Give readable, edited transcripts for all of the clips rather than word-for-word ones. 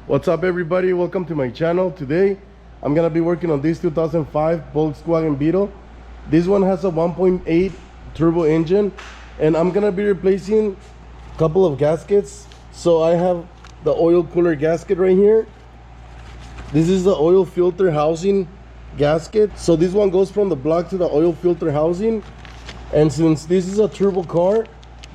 What's up everybody, welcome to my channel. Today I'm gonna be working on this 2005 VolksWagen Beetle. This one has a 1.8 turbo engine and I'm gonna be replacing a couple of gaskets. So I have the oil cooler gasket right here. This is the oil filter housing gasket. So this one goes from the block to the oil filter housing, and since this is a turbo car,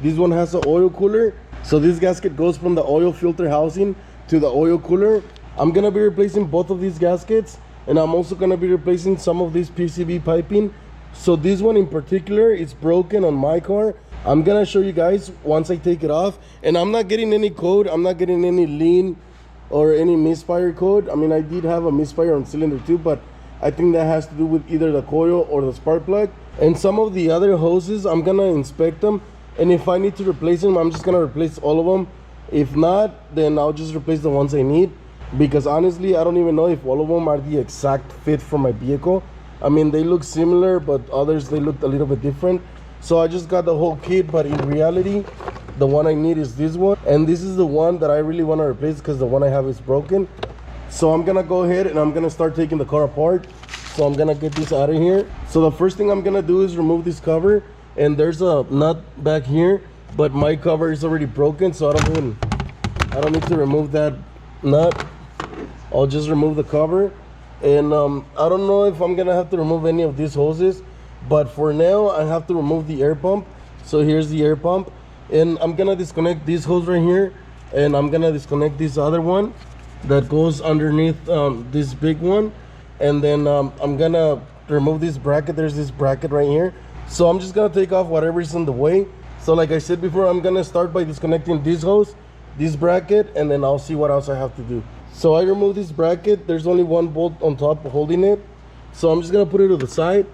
this one has an oil cooler. So this gasket goes from the oil filter housing to the oil cooler. I'm gonna be replacing both of these gaskets, and I'm also gonna be replacing some of this PCV piping. So this one in particular is broken on my car. I'm gonna show you guys once I take it off, and I'm not getting any code. I'm not getting any lean or any misfire code. I mean, I did have a misfire on cylinder 2, but I think that has to do with either the coil or the spark plug. And some of the other hoses, I'm gonna inspect them, and if I need to replace them, I'm just gonna replace all of them. If not, then I'll just replace the ones I need, because honestly I don't even know if all of them are the exact fit for my vehicle. I mean, they look similar, but others they look a little bit different. So I just got the whole kit, but in reality the one I need is this one, and this is the one that I really want to replace because the one I have is broken. So I'm gonna go ahead and I'm gonna start taking the car apart. So I'm gonna get this out of here. So the first thing I'm gonna do is remove this cover, and there's a nut back here, but my cover is already broken, so I don't need to remove that nut. I'll just remove the cover. And I don't know if I'm gonna have to remove any of these hoses, but for now I have to remove the air pump. So here's the air pump, and I'm gonna disconnect this hose right here, and I'm gonna disconnect this other one that goes underneath this big one, and then I'm gonna remove this bracket. There's this bracket right here, so I'm just gonna take off whatever's in the way. So like I said before, I'm gonna start by disconnecting this hose, this bracket, and then I'll see what else I have to do. So I removed this bracket. There's only one bolt on top holding it, so I'm just gonna put it to the side.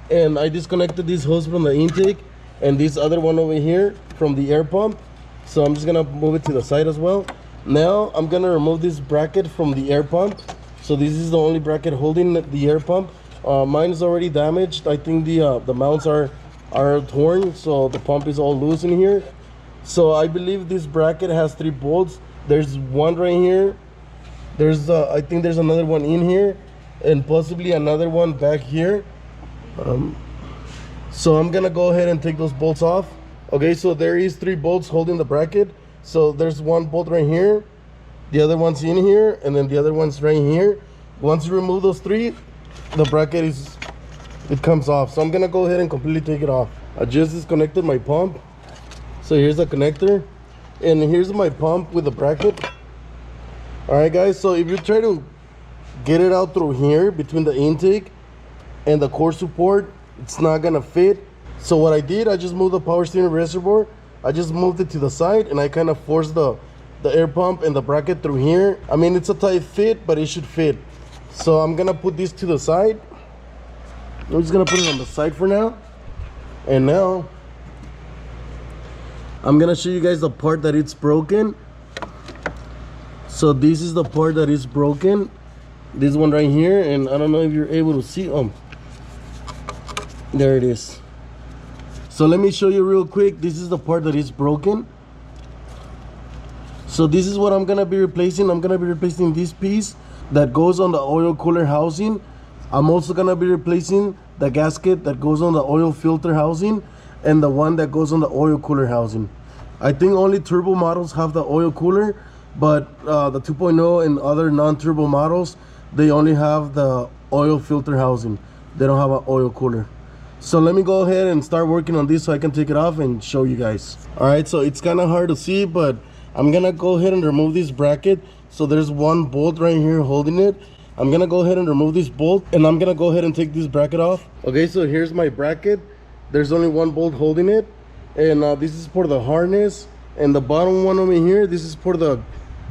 And I disconnected this hose from the intake and this other one over here from the air pump, so I'm just gonna move it to the side as well. Now I'm gonna remove this bracket from the air pump. So this is the only bracket holding the air pump. Mine is already damaged. I think the mounts are torn, so the pump is all loose in here. So I believe this bracket has 3 bolts. There's one right here. There's I think there's another one in here, and possibly another one back here. So I'm gonna go ahead and take those bolts off. Okay, so there is 3 bolts holding the bracket. So there's one bolt right here, the other one's in here, and then the other one's right here. Once you remove those 3, the bracket comes off. So I'm gonna go ahead and completely take it off. I just disconnected my pump. So here's the connector, and here's my pump with the bracket. All right guys, so if you try to get it out through here between the intake and the core support, it's not gonna fit. So what I did, I just moved the power steering reservoir. I just moved it to the side, and I kind of forced the air pump and the bracket through here. I mean, it's a tight fit, but it should fit. So I'm gonna put this to the side. I'm just gonna put it on the side for now. And now I'm gonna show you guys the part that it's broken. So this is the part that is broken, this one right here, and I don't know if you're able to see. There it is. So let me show you real quick. This is the part that is broken. So this is what I'm gonna be replacing. I'm gonna be replacing this piece that goes on the oil cooler housing. I'm also gonna be replacing the gasket that goes on the oil filter housing, and the one that goes on the oil cooler housing. I think only turbo models have the oil cooler, but the 2.0 and other non-turbo models, they only have the oil filter housing. They don't have an oil cooler. So let me go ahead and start working on this so I can take it off and show you guys. All right, so it's kind of hard to see, but I'm gonna go ahead and remove this bracket. So there's one bolt right here holding it. I'm gonna go ahead and remove this bolt, and I'm gonna go ahead and take this bracket off. Okay, so here's my bracket. There's only one bolt holding it, and this is for the harness, and the bottom one over here, this is for the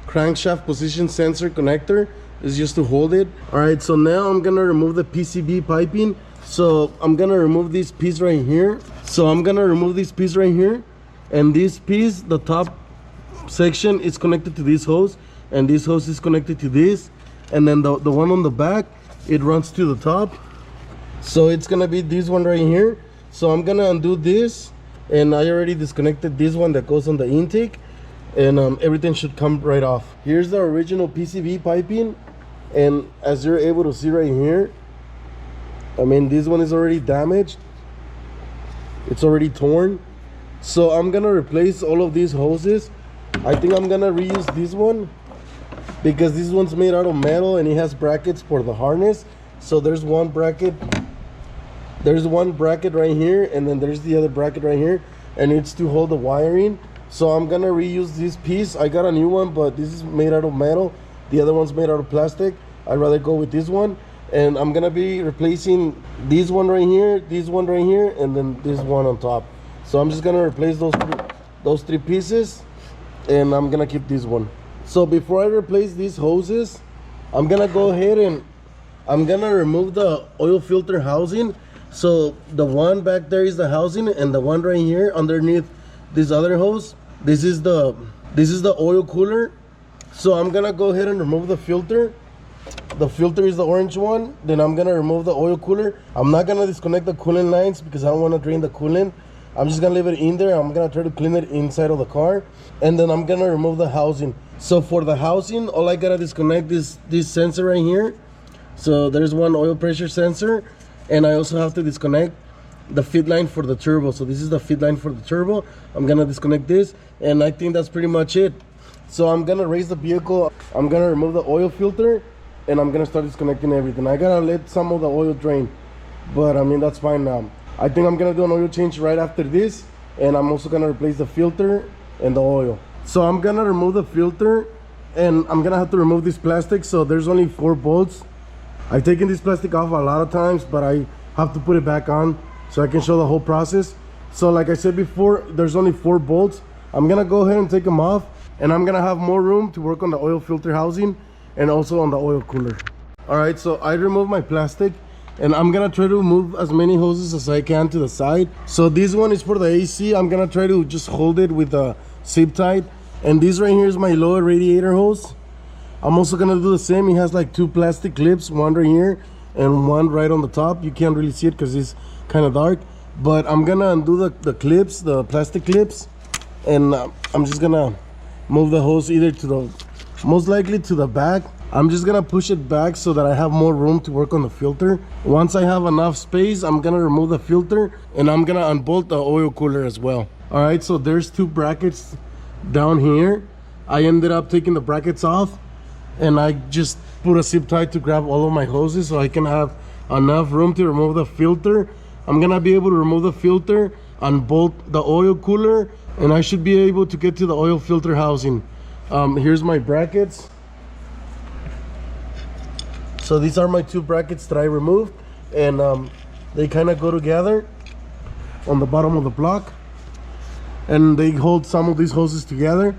crankshaft position sensor connector. It's just to hold it. All right, so now I'm gonna remove the PCV piping. So I'm gonna remove this piece right here. So I'm gonna remove this piece right here, and this piece, the top section, is connected to this hose, and this hose is connected to this, and then the one on the back, it runs to the top. So it's gonna be this one right here. So I'm gonna undo this, and I already disconnected this one that goes on the intake. and everything should come right off. Here's the original PCV piping, and as you're able to see right here, I mean, this one is already damaged. It's already torn. So I'm gonna replace all of these hoses. I think I'm gonna reuse this one because this one's made out of metal and it has brackets for the harness. So there's one bracket right here, and then there's the other bracket right here, and it's to hold the wiring. So I'm gonna reuse this piece. I got a new one, but this is made out of metal. The other one's made out of plastic. I'd rather go with this one. And I'm gonna be replacing this one right here, and then this one on top. So I'm just gonna replace those three pieces, and I'm gonna keep this one. So before I replace these hoses, I'm gonna go ahead and I'm gonna remove the oil filter housing. So the one back there is the housing, and the one right here underneath this other hose, this is the oil cooler. So I'm gonna go ahead and remove the filter. The filter is the orange one. Then I'm gonna remove the oil cooler. I'm not gonna disconnect the coolant lines because I don't want to drain the coolant. I'm just gonna leave it in there. I'm gonna try to clean it inside of the car, and then I'm gonna remove the housing. So for the housing, all I gotta disconnect is this sensor right here. So there's one oil pressure sensor, and I also have to disconnect the feed line for the turbo. So this is the feed line for the turbo. I'm gonna disconnect this, and I think that's pretty much it. So I'm gonna raise the vehicle. I'm gonna remove the oil filter, and I'm gonna start disconnecting everything. I gotta let some of the oil drain, but I mean, that's fine now. I think I'm gonna do an oil change right after this, and I'm also gonna replace the filter and the oil. So I'm gonna remove the filter, and I'm gonna have to remove this plastic. So there's only 4 bolts. I've taken this plastic off a lot of times, but I have to put it back on so I can show the whole process. So like I said before, there's only 4 bolts. I'm gonna go ahead and take them off, and I'm gonna have more room to work on the oil filter housing and also on the oil cooler. All right, so I removed my plastic, and I'm gonna try to move as many hoses as I can to the side. So this one is for the AC. I'm gonna try to just hold it with the zip tie, and this right here is my lower radiator hose. I'm also gonna do the same. It has like 2 plastic clips, one right here and one right on the top. You can't really see it because it's kind of dark, but I'm gonna undo the clips, the plastic clips, and I'm just gonna move the hose either to the, most likely to the back. I'm just gonna push it back so that I have more room to work on the filter. Once I have enough space, I'm gonna remove the filter, and I'm gonna unbolt the oil cooler as well. All right, so there's 2 brackets down here. I ended up taking the brackets off, and I just put a zip tie to grab all of my hoses so I can have enough room to remove the filter. I'm gonna be able to remove the filter, unbolt the oil cooler, and I should be able to get to the oil filter housing. Here's my brackets. So these are my 2 brackets that I removed, and they kind of go together on the bottom of the block, and they hold some of these hoses together.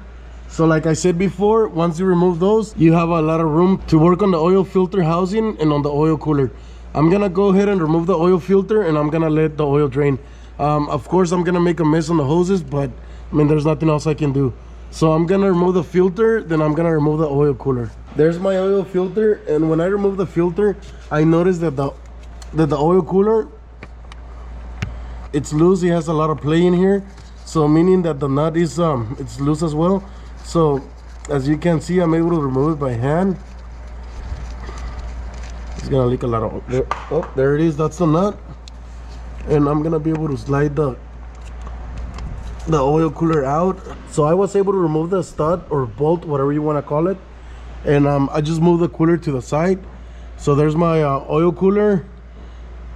So like I said before, once you remove those, you have a lot of room to work on the oil filter housing and on the oil cooler. I'm gonna go ahead and remove the oil filter, and I'm gonna let the oil drain. Of course, I'm gonna make a mess on the hoses, but I mean, there's nothing else I can do. So I'm gonna remove the filter, then I'm gonna remove the oil cooler. There's my oil filter, and when I remove the filter, I noticed that the oil cooler, it's loose. It has a lot of play in here, so meaning that the nut is it's loose as well. So as you can see, I'm able to remove it by hand. It's gonna leak a lot of there. Oh, there it is. That's the nut, and I'm gonna be able to slide the oil cooler out. So I was able to remove the stud or bolt, whatever you want to call it, and I just moved the cooler to the side. So there's my oil cooler,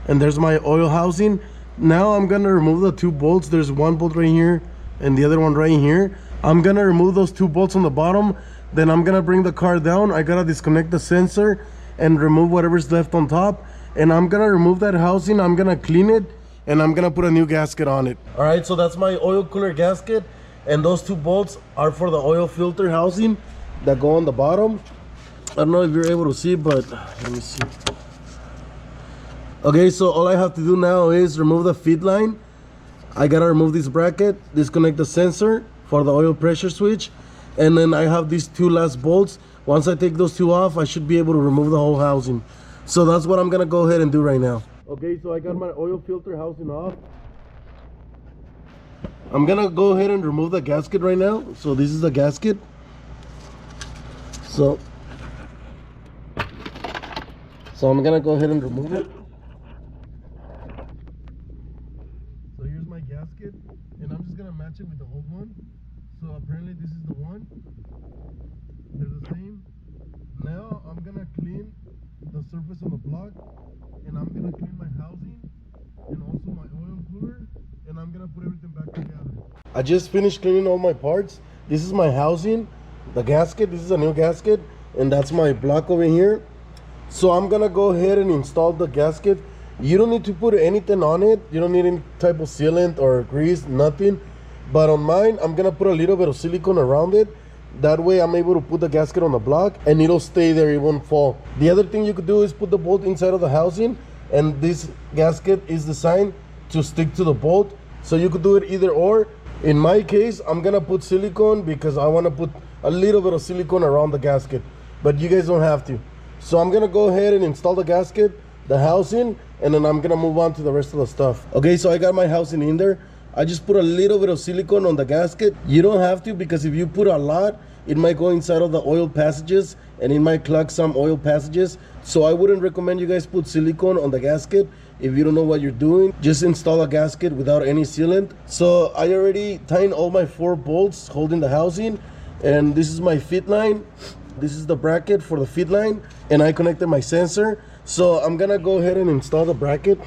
and there's my oil housing. Now I'm gonna remove the 2 bolts. There's one bolt right here and the other one right here. I'm gonna remove those 2 bolts on the bottom. Then I'm gonna bring the car down. I gotta disconnect the sensor and remove whatever's left on top, and I'm gonna remove that housing. I'm gonna clean it, and I'm gonna put a new gasket on it. All right, so that's my oil cooler gasket, and those 2 bolts are for the oil filter housing that go on the bottom. I don't know if you're able to see, but let me see. Okay, so all I have to do now is remove the feed line. I gotta remove this bracket, disconnect the sensor for the oil pressure switch, and then I have these 2 last bolts. Once I take those 2 off, I should be able to remove the whole housing. So that's what I'm gonna go ahead and do right now. Okay, so I got my oil filter housing off, I'm gonna go ahead and remove the gasket right now. So this is the gasket. So I'm gonna go ahead and remove it. So here's my gasket, and I'm just gonna match it with the old one. So apparently this is the one. They're the same. Now I'm gonna clean the surface on the block, and I'm gonna clean my housing and also my oil cooler, and I'm gonna put everything back together. I just finished cleaning all my parts. This is my housing, the gasket. This is a new gasket, and that's my block over here. So I'm gonna go ahead and install the gasket. You don't need to put anything on it. You don't need any type of sealant or grease, nothing. But on mine, I'm gonna put a little bit of silicone around it. That way I'm able to put the gasket on the block and it'll stay there, it won't fall. The other thing you could do is put the bolt inside of the housing, and this gasket is designed to stick to the bolt. So you could do it either or. In my case, I'm gonna put silicone because I wanna put a little bit of silicone around the gasket, but you guys don't have to. So I'm gonna go ahead and install the gasket, the housing, and then I'm gonna move on to the rest of the stuff. Okay, so I got my housing in there. I just put a little bit of silicone on the gasket. You don't have to, because if you put a lot, it might go inside of the oil passages and it might clog some oil passages. So I wouldn't recommend you guys put silicone on the gasket if you don't know what you're doing. Just install a gasket without any sealant. So I already tightened all my 4 bolts holding the housing, and this is my feed line. This is the bracket for the feed line, and I connected my sensor. So I'm gonna go ahead and install the bracket.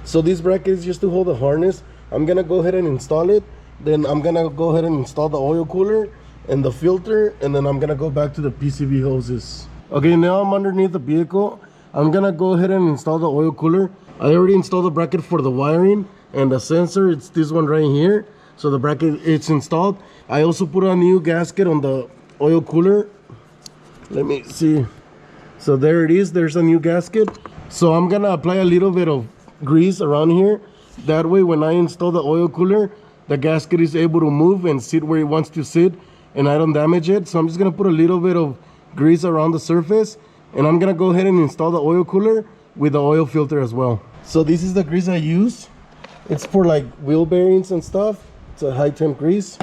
So this bracket is just to hold the harness. I'm gonna go ahead and install it. Then I'm gonna go ahead and install the oil cooler and the filter, and then I'm gonna go back to the PCV hoses. Okay, now I'm underneath the vehicle. I'm gonna go ahead and install the oil cooler. I already installed the bracket for the wiring and the sensor. It's this one right here. So the bracket, it's installed. I also put a new gasket on the oil cooler. Let me see. So there it is. There's a new gasket. So I'm gonna apply a little bit of grease around here. That way when I install the oil cooler, the gasket is able to move and sit where it wants to sit, and I don't damage it. So I'm just gonna put a little bit of grease around the surface, and I'm gonna go ahead and install the oil cooler with the oil filter as well. So this is the grease I use. It's for like wheel bearings and stuff. It's a high temp grease.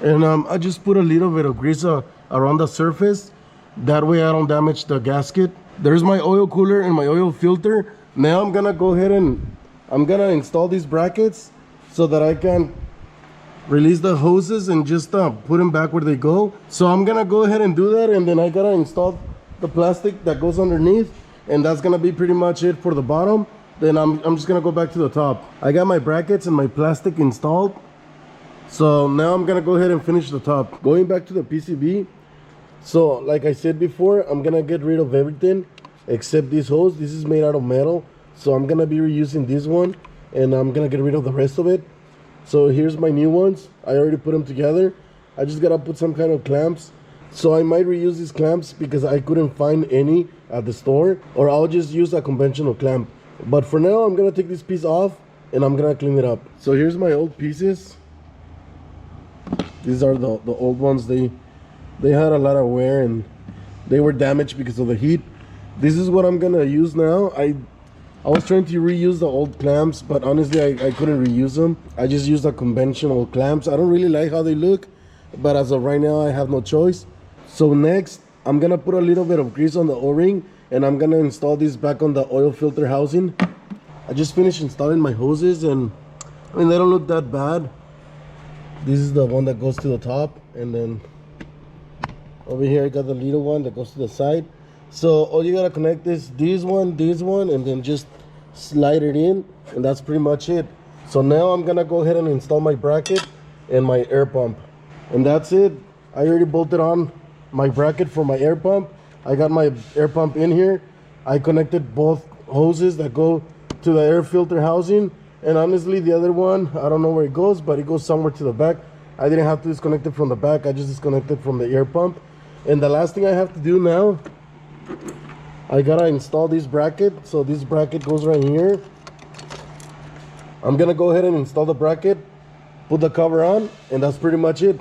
And I just put a little bit of grease around the surface. That way I don't damage the gasket. There's my oil cooler and my oil filter. Now I'm gonna go ahead and I'm gonna install these brackets so that I can release the hoses and just put them back where they go. So I'm gonna go ahead and do that, and then I gotta install the plastic that goes underneath, and that's gonna be pretty much it for the bottom. Then I'm just gonna go back to the top. I got my brackets and my plastic installed. So now I'm gonna go ahead and finish the top. Going back to the PCB. So like I said before, I'm gonna get rid of everything except this hose. This is made out of metal, so I'm gonna be reusing this one, and I'm gonna get rid of the rest of it. So here's my new ones. I already put them together. I just gotta put some kind of clamps. So I might reuse these clamps because I couldn't find any at the store, or I'll just use a conventional clamp. But for now, I'm gonna take this piece off and I'm gonna clean it up. So here's my old pieces. These are the old ones. They had a lot of wear and they were damaged because of the heat. This is what I'm gonna use now. I was trying to reuse the old clamps, but honestly I couldn't reuse them. I just used the conventional clamps. I don't really like how they look, but as of right now I have no choice. So next I'm gonna put a little bit of grease on the O-ring, and I'm gonna install this back on the oil filter housing. I just finished installing my hoses, and I mean, they don't look that bad. This is the one that goes to the top, and then over here I got the little one that goes to the side. So all you gotta connect is this one, and then just slide it in, and that's pretty much it. So now I'm gonna go ahead and install my bracket and my air pump, and that's it. I already bolted on my bracket for my air pump. I got my air pump in here. I connected both hoses that go to the air filter housing, and honestly the other one, I don't know where it goes, but it goes somewhere to the back. I didn't have to disconnect it from the back. I just disconnected from the air pump. And the last thing I have to do now, I gotta install this bracket. So this bracket goes right here. I'm gonna go ahead and install the bracket, put the cover on, and that's pretty much it.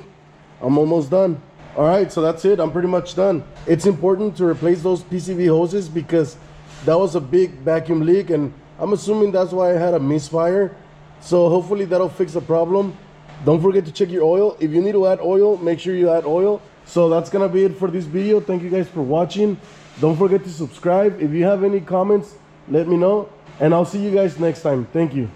I'm almost done. All right, so that's it. I'm pretty much done. It's important to replace those PCV hoses because that was a big vacuum leak, and I'm assuming that's why I had a misfire. So hopefully that'll fix the problem. Don't forget to check your oil. If you need to add oil, make sure you add oil. So that's gonna be it for this video. Thank you guys for watching. Don't forget to subscribe. If you have any comments, let me know. And I'll see you guys next time. Thank you.